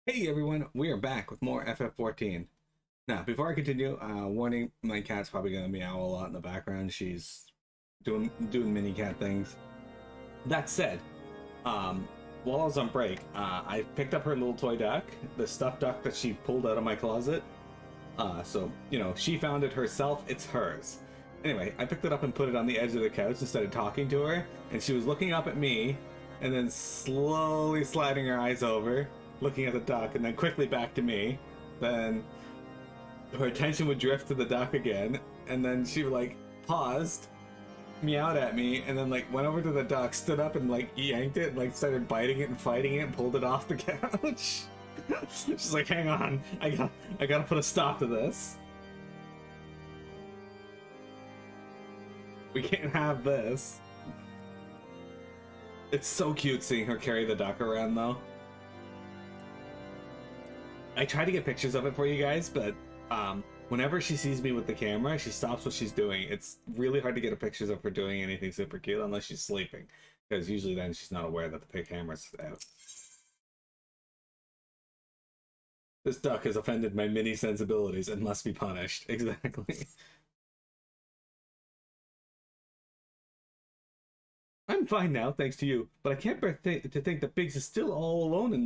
Hey everyone, we are back with more FF14. Now, before I continue, warning, my cat's probably gonna meow a lot in the background. She's doing mini cat things. That said, um, while I was on break, I picked up her little toy duck, the stuffed duck that she pulled out of my closet. She found it herself, it's hers. Anyway, I picked it up and put it on the edge of the couch instead of talking to her, and she was looking up at me, and then slowly sliding her eyes over, looking at the duck, and then quickly back to me. Then her attention would drift to the duck again, and then she like paused, meowed at me, and then like went over to the duck, stood up and like yanked it, and like started biting it and fighting it, and pulled it off the couch. She's like, hang on, I gotta put a stop to this. We can't have this. It's so cute seeing her carry the duck around though. I try to get pictures of it for you guys, but whenever she sees me with the camera, she stops what she's doing. It's really hard to get pictures of her doing anything super cute unless she's sleeping, because usually then she's not aware that the camera's out. This duck has offended my mini sensibilities and must be punished. Exactly. I'm fine now, thanks to you, but I can't bear to think that Biggs is still all alone in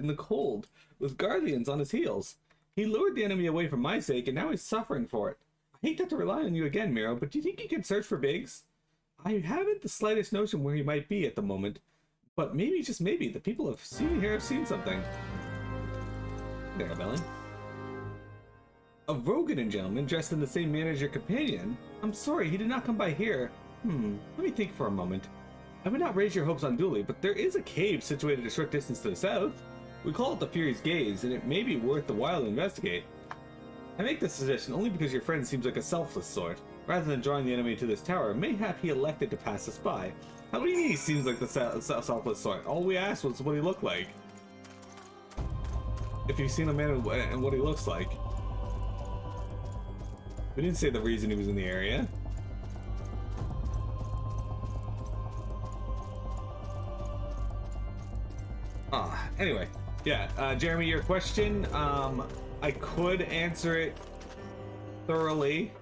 the cold, with guardians on his heels. He lured the enemy away for my sake, and now he's suffering for it. I hate to have to rely on you again, Miro, but do you think you can search for Biggs? I haven't the slightest notion where he might be at the moment, but maybe, just maybe, the people have seen something. There, Belly. A Rogadan gentleman dressed in the same manner as your companion? I'm sorry, he did not come by here. Let me think for a moment. I would not raise your hopes unduly, but there is a cave situated a short distance to the south. We call it the Fury's Gaze, and it may be worth the while to investigate. I make this suggestion only because your friend seems like a selfless sort. Rather than drawing the enemy to this tower, mayhap he elected to pass us by. How do you mean he seems like the selfless sort? All we asked was what he looked like. If you've seen a man and what he looks like. We didn't say the reason he was in the area. Anyway, yeah, Jeremy, your question, I could answer it thoroughly,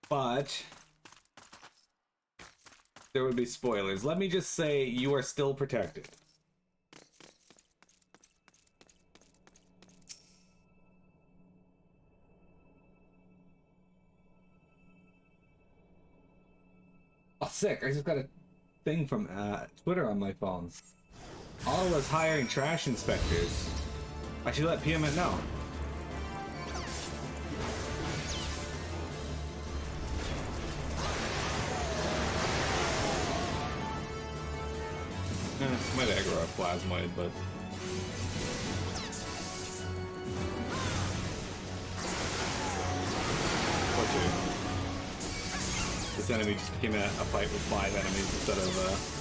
but there would be spoilers. Let me just say you are still protected. Oh, sick. I just got a thing from Twitter on my phone. Ottawa's hiring trash inspectors. I should let PMN know. Might aggro a plasmoid, but fortunately, this enemy just became a fight with 5 enemies instead of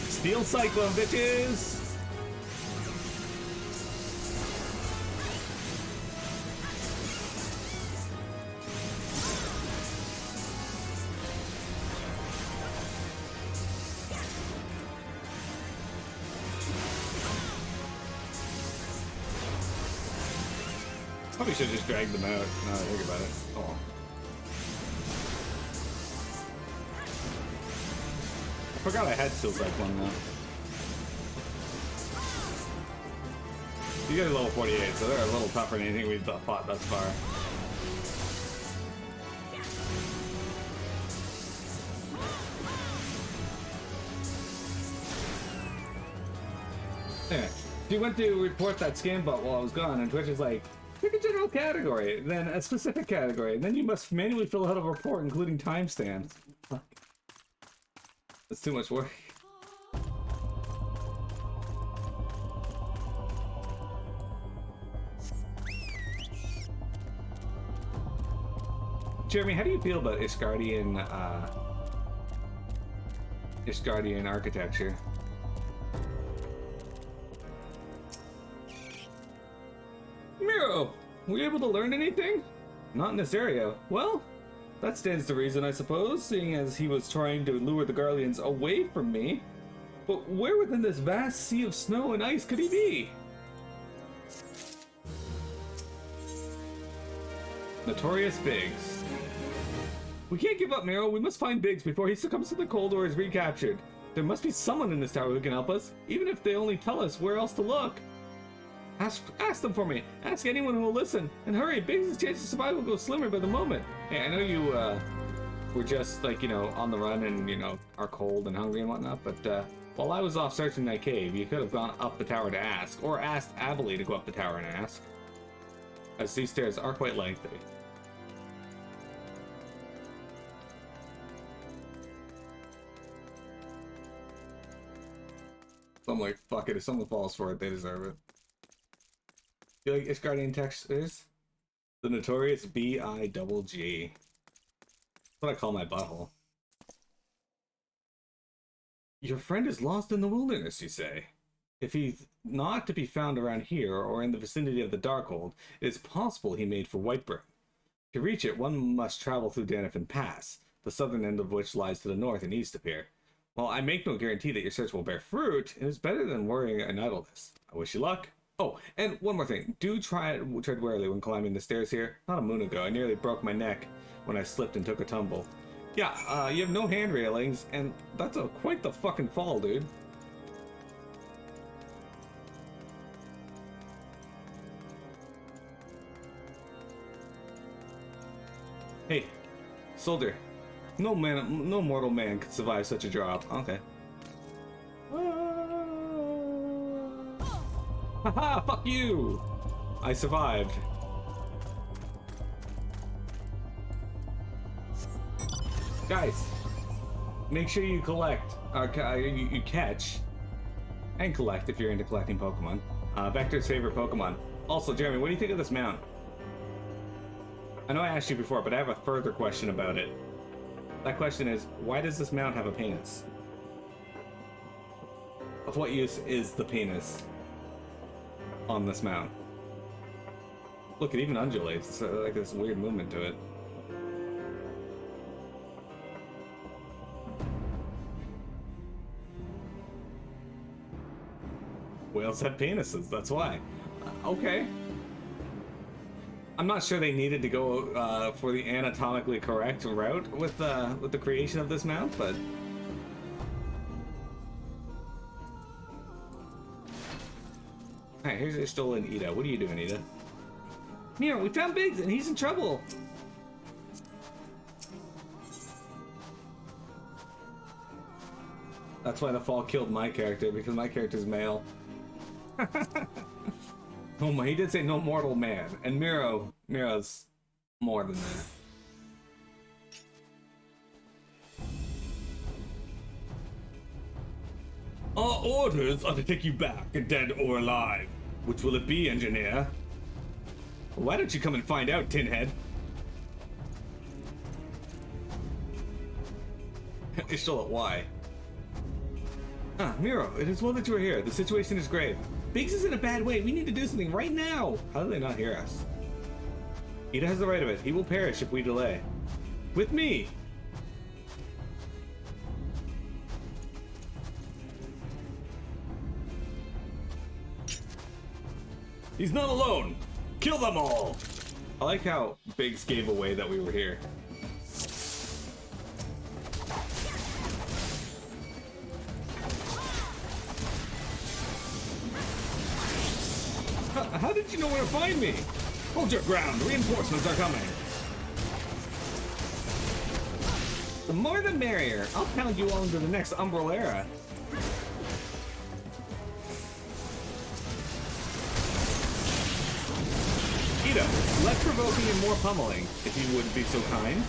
Steel Cyclone, bitches! Probably should have just dragged them out, now that I think about it. Oh. I forgot I had Steel Cyclone now. You guys are level 48, so they're a little tougher than anything we've fought thus far. Anyway, she went to report that scam bot while I was gone, and Twitch is like, pick a general category, then a specific category, and then you must manually fill out a report including timestamps. That's too much work. Jeremy, how do you feel about Ishgardian architecture? Miro, were you able to learn anything? Not in this area. Well, that stands to reason, I suppose, seeing as he was trying to lure the Garleans away from me. But where within this vast sea of snow and ice could he be? Notorious Biggs. We can't give up, Miro. We must find Biggs before he succumbs to the cold or is recaptured. There must be someone in this tower who can help us, even if they only tell us where else to look. Ask them for me. Ask anyone who will listen. And hurry, Biggs' chance to survive will go slimmer by the moment. Hey, I know you, were just, like, you know, on the run and, you know, are cold and hungry and whatnot, but, while I was off searching that cave, you could have gone up the tower to ask, or asked Abilene to go up the tower and ask, as these stairs are quite lengthy. So I'm like, fuck it, if someone falls for it, they deserve it. You like Ishgardian textures? The notorious B-I-double-G. That's what I call my butthole. Your friend is lost in the wilderness, you say? If he's not to be found around here or in the vicinity of the Darkhold, it is possible he made for Whitebrim. To reach it, one must travel through Danifin Pass, the southern end of which lies to the north and east of here. While I make no guarantee that your search will bear fruit, it is better than worrying in idleness. I wish you luck. Oh, and one more thing. Do tread warily when climbing the stairs here. Not a moon ago, I nearly broke my neck when I slipped and took a tumble. Yeah, you have no hand railings, and that's quite the fucking fall, dude. Hey, soldier. No mortal man could survive such a drop. Okay. Haha, fuck you! I survived. Guys, make sure you collect, you catch, and collect if you're into collecting Pokemon. Vector's favorite Pokemon. Also, Jeremy, what do you think of this mount? I know I asked you before, but I have a further question about it. That question is, why does this mount have a penis? Of what use is the penis on this mount? Look, it even undulates. It's like this weird movement to it. Whales have penises, that's why. Okay. I'm not sure they needed to go for the anatomically correct route with the creation of this mount, but alright, here's a stolen Ida. What are you doing, Ida? Mira, we found Biggs and he's in trouble. That's why the fall killed my character, because my character's male. Oh my, he did say no mortal man, and Mira's more than that. Our orders are to take you back, dead or alive. Which will it be, engineer? Why don't you come and find out, Tinhead? It's still at why. Ah, Miro, it is well that you are here. The situation is grave. Biggs is in a bad way. We need to do something right now. How do they not hear us? Ida has the right of it. He will perish if we delay. With me. He's not alone. Kill them all. I like how Biggs gave away that we were here. How did you know where to find me? Hold your ground. Reinforcements are coming. The more the merrier. I'll pound you all into the next Umbral era. Ida, less provoking and more pummeling, if you would be so kind.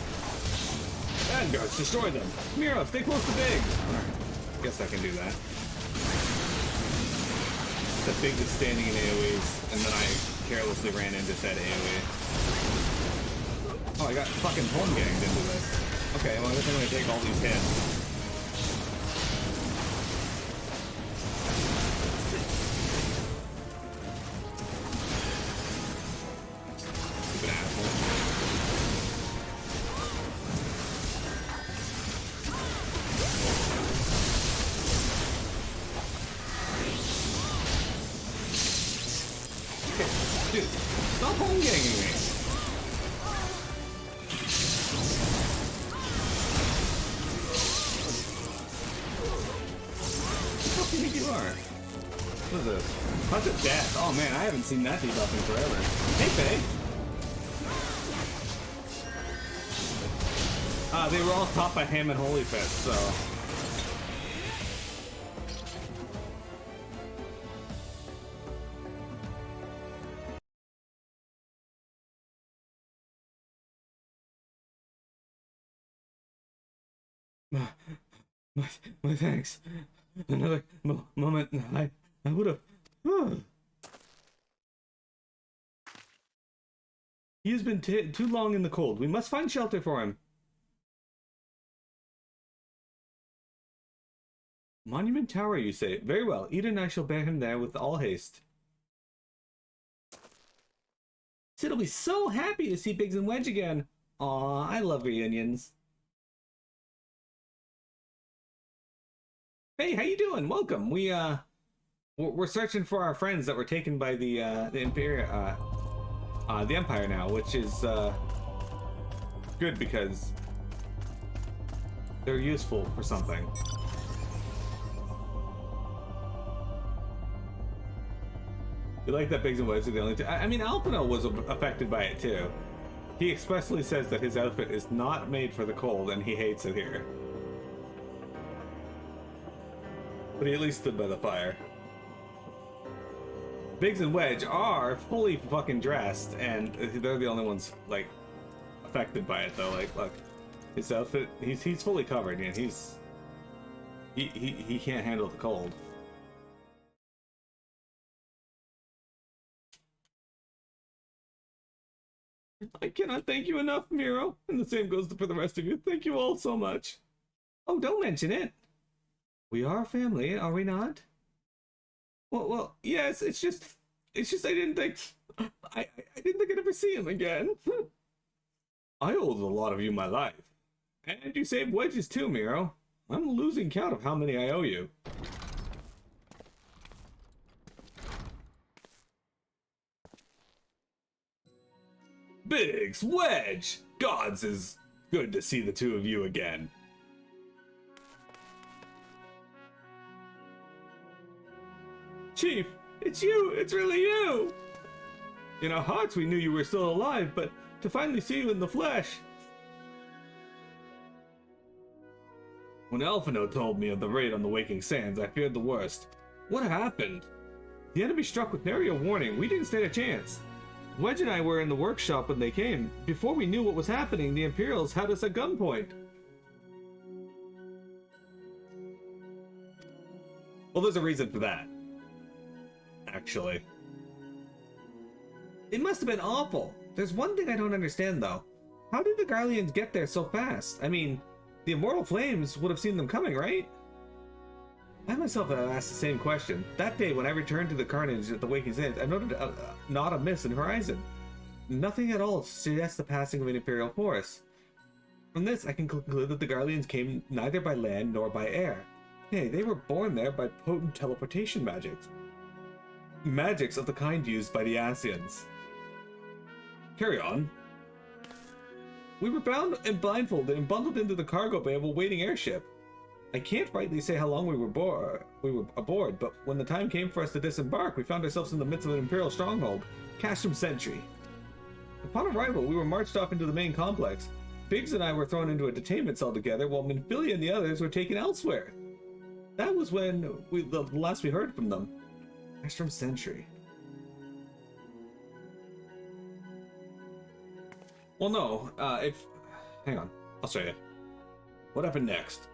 Vanguards, destroy them. Miro, stay close to Biggs. Alright, guess I can do that. The Biggs is standing in AoEs, and then I carelessly ran into said AoE. Oh, I got fucking home ganged into this. Okay, well I guess I'm gonna take all these hits. Dude, stop home ganging me! What do you think you are? What is this? How's it death? Oh man, I haven't seen that debuff in forever. Hey, Faye! They were all taught by him and Holy Fist, so... My thanks. Another moment, I would have... He has been too long in the cold. We must find shelter for him. Monument Tower, you say? Very well. Eden and I shall bear him there with all haste. Sid'll be so happy to see Biggs and Wedge again. Aw, I love reunions. Hey, how you doing? Welcome. We're searching for our friends that were taken by the Empire now, which is good because they're useful for something. You like that Biggs and Wedge are the only two? I mean, Alpino was affected by it too. He expressly says that his outfit is not made for the cold and he hates it here. But he at least stood by the fire. Biggs and Wedge are fully fucking dressed, and they're the only ones, like, affected by it, though. Like, look, his outfit, he's fully covered, and he can't handle the cold. I cannot thank you enough, Miro, and the same goes for the rest of you. Thank you all so much. Oh, don't mention it. We are family, are we not? Well, yes. It's just I didn't think I didn't think I'd ever see him again. I owe a lot of you my life, and you saved Wedges too, Miro. I'm losing count of how many I owe you. Biggs, Wedge, gods, is good to see the two of you again. Chief, it's you! It's really you! In our hearts we knew you were still alive, but to finally see you in the flesh... When Alphino told me of the raid on the Waking Sands, I feared the worst. What happened? The enemy struck with nary a warning. We didn't stand a chance. Wedge and I were in the workshop when they came. Before we knew what was happening, the Imperials had us at gunpoint. Well, there's a reason for that. Actually. It must have been awful. There's one thing I don't understand, though. How did the Garleans get there so fast? I mean, the Immortal Flames would have seen them coming, right? I myself have asked the same question. That day, when I returned to the carnage at the Waking Sands, I noted not a mist in the horizon. Nothing at all suggests the passing of an Imperial force. From this, I can conclude that the Garleans came neither by land nor by air. Hey, they were born there by potent teleportation magics. Magics of the kind used by the Ascians. Carry on. We were bound and blindfolded and bundled into the cargo bay of a waiting airship. I can't rightly say how long we were aboard, but when the time came for us to disembark, we found ourselves in the midst of an Imperial stronghold, Castrum Sentry. Upon arrival, we were marched off into the main complex. Biggs and I were thrown into a detainment cell together, while Minfilia and the others were taken elsewhere. That was when the last we heard from them. Castrum Sentry. Well, no, hang on, I'll show you. What happened next?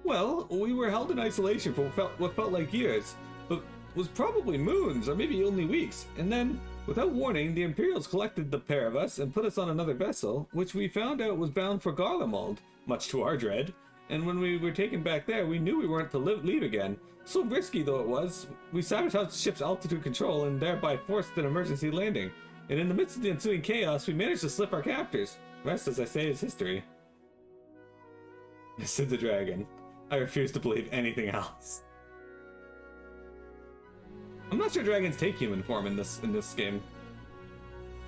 Well, we were held in isolation for what felt like years, but was probably moons or maybe only weeks. And then, without warning, the Imperials collected the pair of us and put us on another vessel, which we found out was bound for Garlemald, much to our dread. And when we were taken back there, we knew we weren't to leave again. So risky though it was, we sabotaged the ship's altitude control and thereby forced an emergency landing. And in the midst of the ensuing chaos, we managed to slip our captors. The rest, as I say, is history. Sid the Dragon. I refuse to believe anything else. I'm not sure dragons take human form in this game.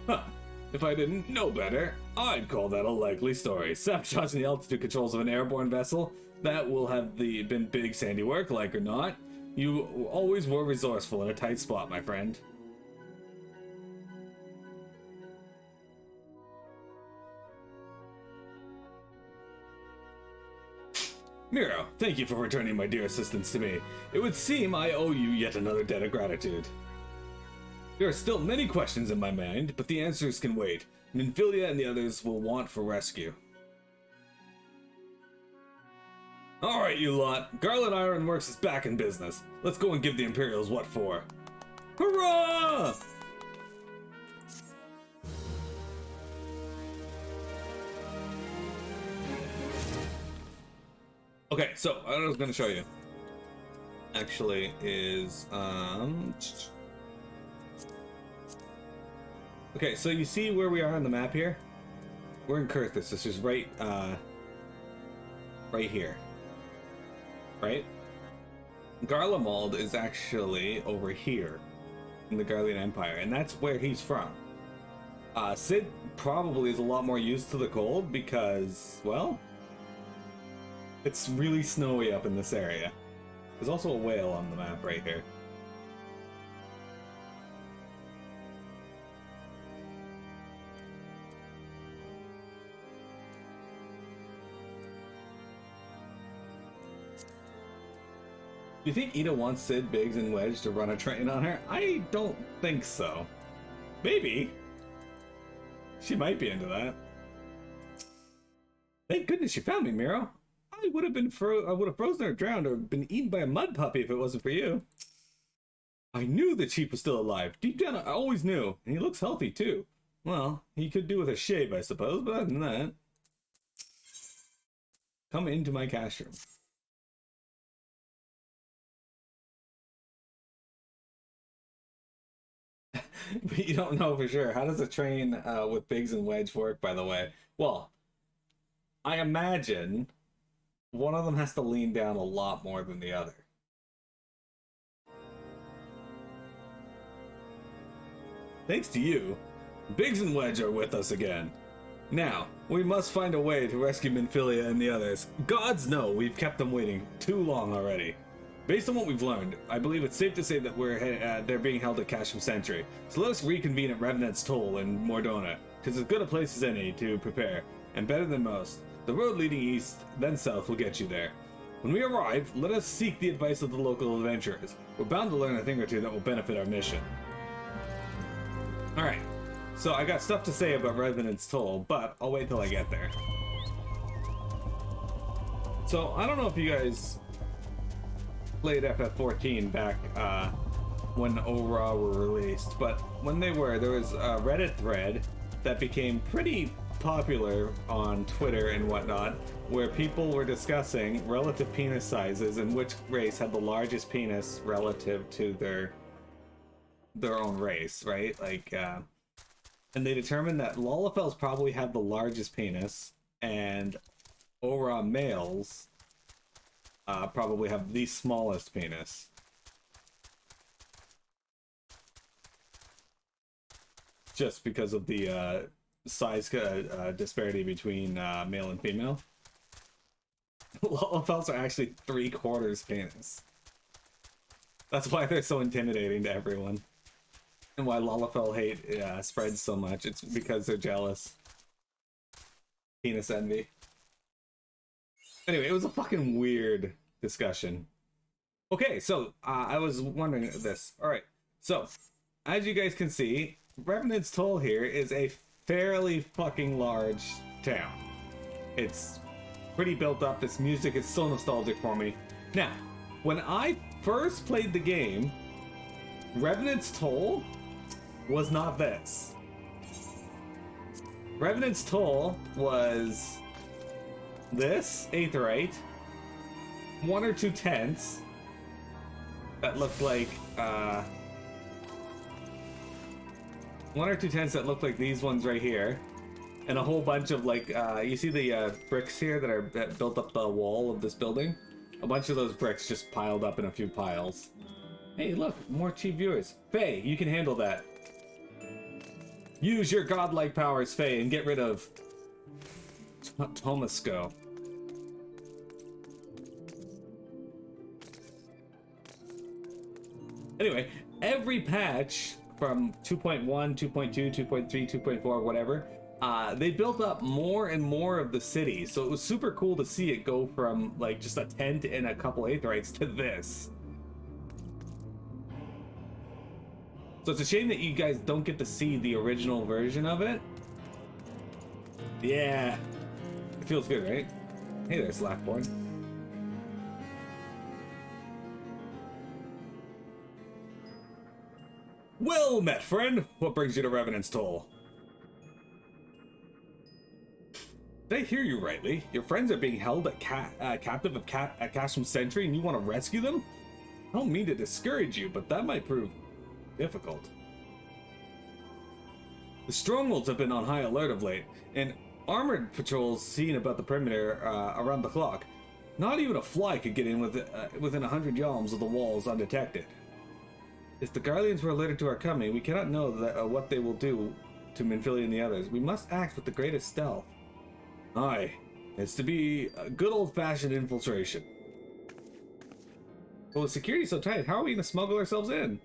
Huh. If I didn't know better, I'd call that a likely story. Sabotaging the altitude controls of an airborne vessel, that will have been big sandy work, like or not. You always were resourceful in a tight spot, my friend. Miro, thank you for returning my dear assistance to me. It would seem I owe you yet another debt of gratitude. There are still many questions in my mind, but the answers can wait. Minfilia and the others will want for rescue. Alright, you lot. Garland Ironworks is back in business. Let's go and give the Imperials what for. Hurrah! Okay, so what I was going to show you actually is okay, so you see where we are on the map here? We're in Kurthus. This is right here. Right? Garlemald is actually over here in the Garlean Empire, and that's where he's from. Cid probably is a lot more used to the cold because, well, it's really snowy up in this area. There's also a whale on the map right here. Do you think Ida wants Cid, Biggs, and Wedge to run a train on her? I don't think so. Maybe. She might be into that. Thank goodness you found me, Miro. I would have frozen or drowned or been eaten by a mud puppy if it wasn't for you. I knew the chief was still alive. Deep down, I always knew. And he looks healthy, too. Well, he could do with a shave, I suppose, but other than that... Come into my cash room. But you don't know for sure. How does a train with Biggs and Wedge work, by the way? Well, I imagine one of them has to lean down a lot more than the other. Thanks to you, Biggs and Wedge are with us again. Now, we must find a way to rescue Minfilia and the others. Gods know we've kept them waiting too long already. Based on what we've learned, I believe it's safe to say that they're being held at Casham Sentry. So let us reconvene at Revenant's Toll in Mordona. 'Tis as good a place as any to prepare, and better than most. The road leading east, then south, will get you there. When we arrive, let us seek the advice of the local adventurers. We're bound to learn a thing or two that will benefit our mission. Alright, so I got stuff to say about Revenant's Toll, but I'll wait till I get there. So, I don't know if you guys played FF14 back when ORA were released, but when they were, there was a Reddit thread that became pretty popular on Twitter and whatnot, where people were discussing relative penis sizes and which race had the largest penis relative to their own race, right? Like, and they determined that Lalafels probably have the largest penis, and ORA males probably have the smallest penis. Just because of the size disparity between male and female. Lalafels are actually 3/4 penis. That's why they're so intimidating to everyone. And why Lalafell hate spreads so much. It's because they're jealous. Penis envy. Anyway, it was a fucking weird discussion. Okay, so I was wondering this. Alright, so as you guys can see, Revenant's Toll here is a fairly fucking large town. It's pretty built up. This music is so nostalgic for me. Now, when I first played the game, Revenant's Toll was not this. Revenant's Toll was this aetheryte, 1 or 2 tents that looked like 1 or 2 tents that look like these ones right here, and a whole bunch of like you see the bricks here that built up the wall of this building. A bunch of those bricks just piled up in a few piles. Hey, look, more cheap viewers. Faye, you can handle that. Use your godlike powers, Faye, and get rid of Tomasco. Anyway, every patch from 2.1, 2.2, 2.3, 2.4, whatever, they built up more and more of the city. So it was super cool to see it go from like just a tent and a couple aetherites to this. So it's a shame that you guys don't get to see the original version of it. Yeah. It feels good, right? Hey there, Slackborn. Well met, friend. What brings you to Revenant's Toll? Did I hear you rightly? Your friends are being held at captive at Casham Sentry and you want to rescue them? I don't mean to discourage you, but that might prove difficult. The strongholds have been on high alert of late, and armored patrols seen about the perimeter around the clock. Not even a fly could get in within 100 yalms of the walls undetected. If the Garleans were alerted to our coming, we cannot know what they will do to Minfilia and the others. We must act with the greatest stealth. Aye, it's to be a good old-fashioned infiltration. Well, with security so tight, how are we going to smuggle ourselves in?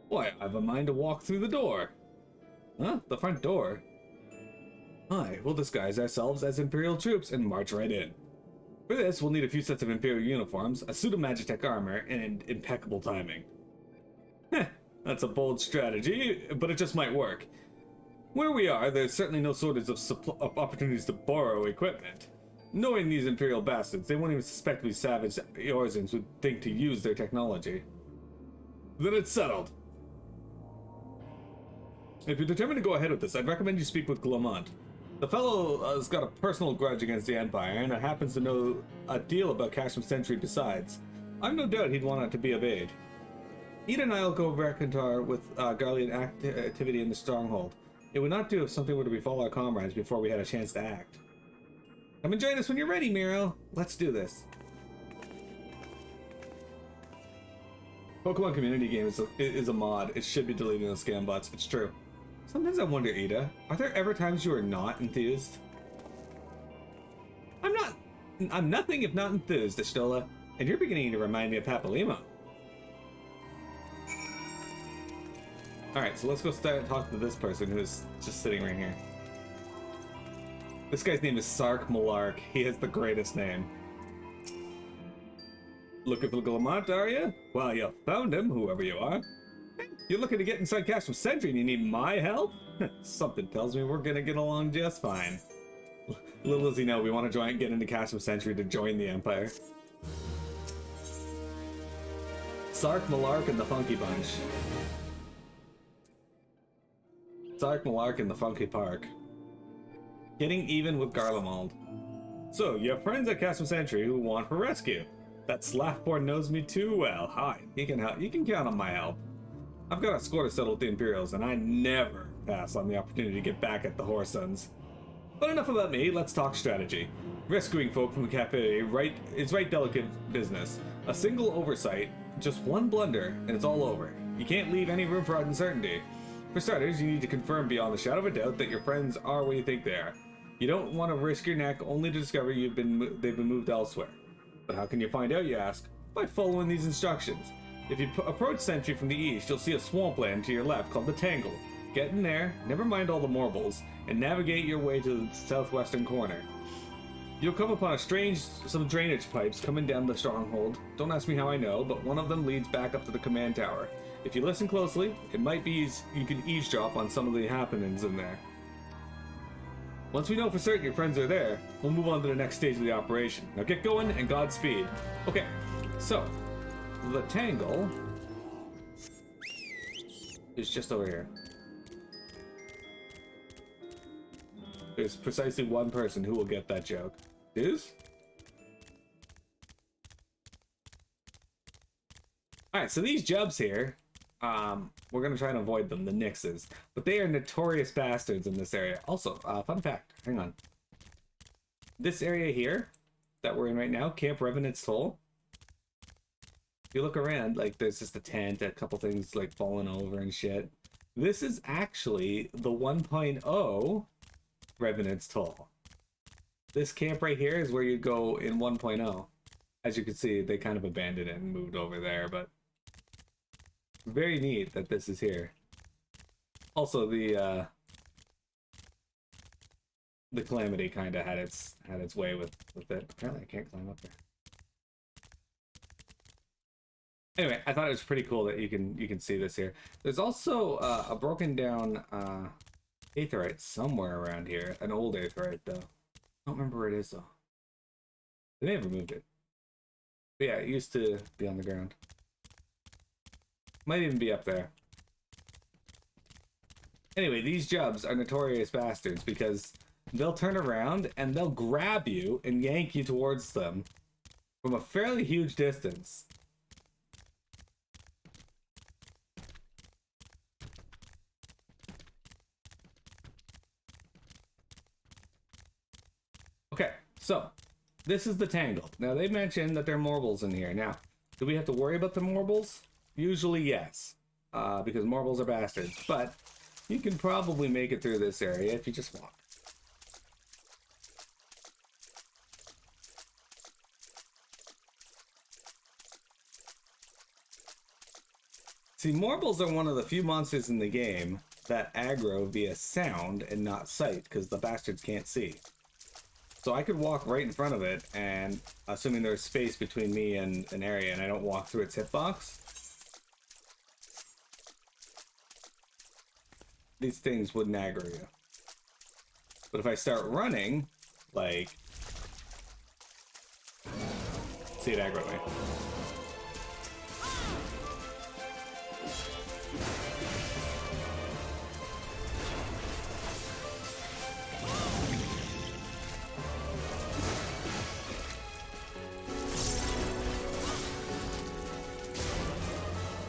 Why, I have a mind to walk through the door. Huh? The front door? Aye, we'll disguise ourselves as Imperial troops and march right in. For this, we'll need a few sets of Imperial uniforms, a suit of Magitech armor, and impeccable timing. Heh, that's a bold strategy, but it just might work. Where we are, there's certainly no shortage of opportunities to borrow equipment. Knowing these Imperial bastards, they won't even suspect we savage Eorzeans would think to use their technology. Then it's settled. If you're determined to go ahead with this, I'd recommend you speak with Glamont. The fellow has got a personal grudge against the Empire, and happens to know a deal about Casham Sentry besides. I've no doubt he'd want it to be of aid. Eda and I'll go reconnoiter with Garlean activity in the stronghold. It would not do if something were to befall our comrades before we had a chance to act. Come and join us when you're ready, Miro. Let's do this. Pokemon community game is a mod. It should be deleting those scam bots. It's true. Sometimes I wonder, Eda, are there ever times you are not enthused? I'm nothing if not enthused, Ashtola, and you're beginning to remind me of Papalimo. Alright, so let's go start and talk to this person who's just sitting right here. This guy's name is Sark Malark. He has the greatest name. Looking for Glamont, are you? Well, you found him, whoever you are. You're looking to get inside Casham Sentry and you need my help? Something tells me we're gonna get along just fine. Little does he know, we want to get into Casham Sentry to join the Empire. Sark Malark and the Funky Bunch. Sark Malark and the Funky Park. Getting even with Garlemald. So, you have friends at Casham Sentry who want for rescue. That Slackborn knows me too well. Hi, he can help. You can count on my help. I've got a score to settle with the Imperials, and I never pass on the opportunity to get back at the Horsons. But enough about me, let's talk strategy. Rescuing folk from the cafe is right delicate business. A single oversight, just one blunder, and it's all over. You can't leave any room for uncertainty. For starters, you need to confirm beyond the shadow of a doubt that your friends are where you think they are. You don't want to risk your neck only to discover they've been moved elsewhere. But how can you find out, you ask? By following these instructions. If you approach Sentry from the east, you'll see a swampland to your left called the Tangle. Get in there, never mind all the marbles, and navigate your way to the southwestern corner. You'll come upon some drainage pipes coming down the stronghold. Don't ask me how I know, but one of them leads back up to the command tower. If you listen closely, it might be you can eavesdrop on some of the happenings in there. Once we know for certain your friends are there, we'll move on to the next stage of the operation. Now get going and Godspeed. Okay, so the Tangle is just over here. There's precisely one person who will get that joke. Is? Alright, so these Jubs here, we're going to try and avoid them, the Nixes. But they are notorious bastards in this area. Also, fun fact, hang on. This area here, that we're in right now, Camp Revenant's Toll, If you look around, like, there's just a tent, a couple things, like, falling over and shit. This is actually the 1.0 Revenant's Toll. This camp right here is where you go in 1.0. As you can see, they kind of abandoned it and moved over there, but very neat that this is here. Also, the Calamity kind of had its way with it. Apparently, I can't climb up there. Anyway, I thought it was pretty cool that you can see this here. There's also a broken down aetheryte somewhere around here. An old aetheryte, though. I don't remember where it is, though. They may have removed it. But yeah, it used to be on the ground. Might even be up there. Anyway, these Jubs are notorious bastards because they'll turn around and they'll grab you and yank you towards them from a fairly huge distance. Okay, so this is the Tangled. Now, they mentioned that there are Morbles in here. Now, do we have to worry about the Morbles? Usually, yes, because Morbles are bastards. But you can probably make it through this area if you just walk. See, Morbles are one of the few monsters in the game that aggro via sound and not sight, because the bastards can't see. So I could walk right in front of it, and assuming there's space between me and an area and I don't walk through its hitbox, these things wouldn't aggro you. But if I start running, like, see it aggro me.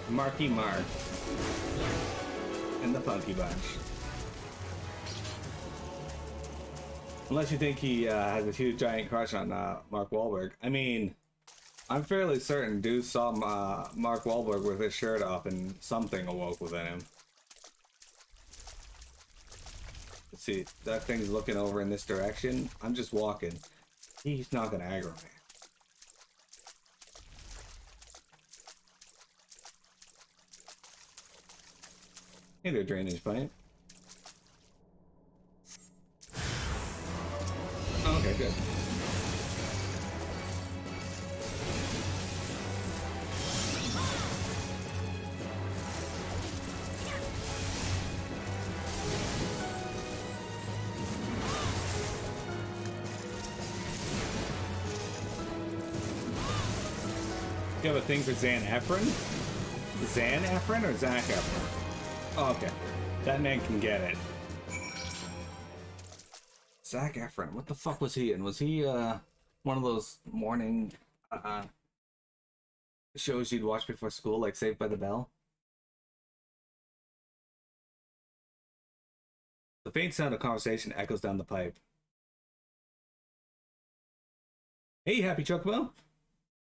Marky Mark and the Funky Bunch. Unless you think he has a huge giant crush on Mark Wahlberg. I mean, I'm fairly certain dude saw Mark Wahlberg with his shirt off and something awoke within him. Let's see, that thing's looking over in this direction. I'm just walking. He's not gonna aggro me. Hey there, drainage pipe. Okay, good. You have a thing for Zan Efron? Zan Efron or Zac Efron? Oh, okay. That man can get it. Zac Efron. What the fuck was he in? Was he one of those morning shows you'd watch before school, like Saved by the Bell? The faint sound of conversation echoes down the pipe. Hey, Happy Chocobo.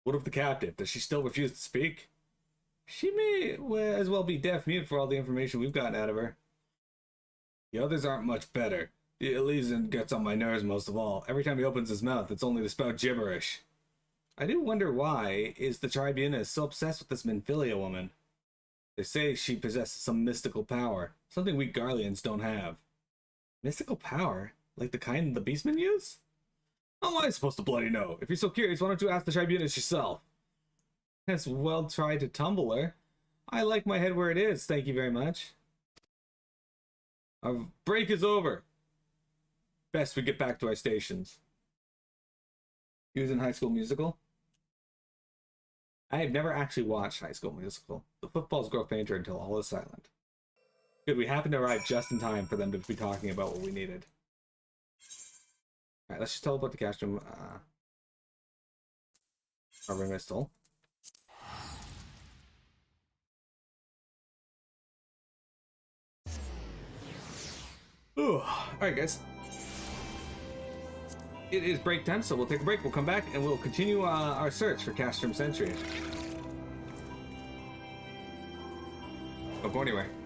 What of the captive? Does she still refuse to speak? She may as well be deaf-mute for all the information we've gotten out of her. The others aren't much better. The Elysian gets on my nerves most of all. Every time he opens his mouth, it's only to spout gibberish. I do wonder why is the Tribunus so obsessed with this Minfilia woman. They say she possesses some mystical power, something we Garleans don't have. Mystical power? Like the kind the Beastmen use? How am I supposed to bloody know? If you're so curious, why don't you ask the Tribunus yourself? Has well tried to tumble her. I like my head where it is, thank you very much. Our break is over. Best we get back to our stations. He was in High School Musical? I have never actually watched High School Musical. The footballs grow fainter until all is silent. Good, we happened to arrive just in time for them to be talking about what we needed. Alright, let's just teleport to Castrum. Our Remistal. Alright, guys. It is break time, so we'll take a break. We'll come back and we'll continue our search for Castrum Sentry. But anyway.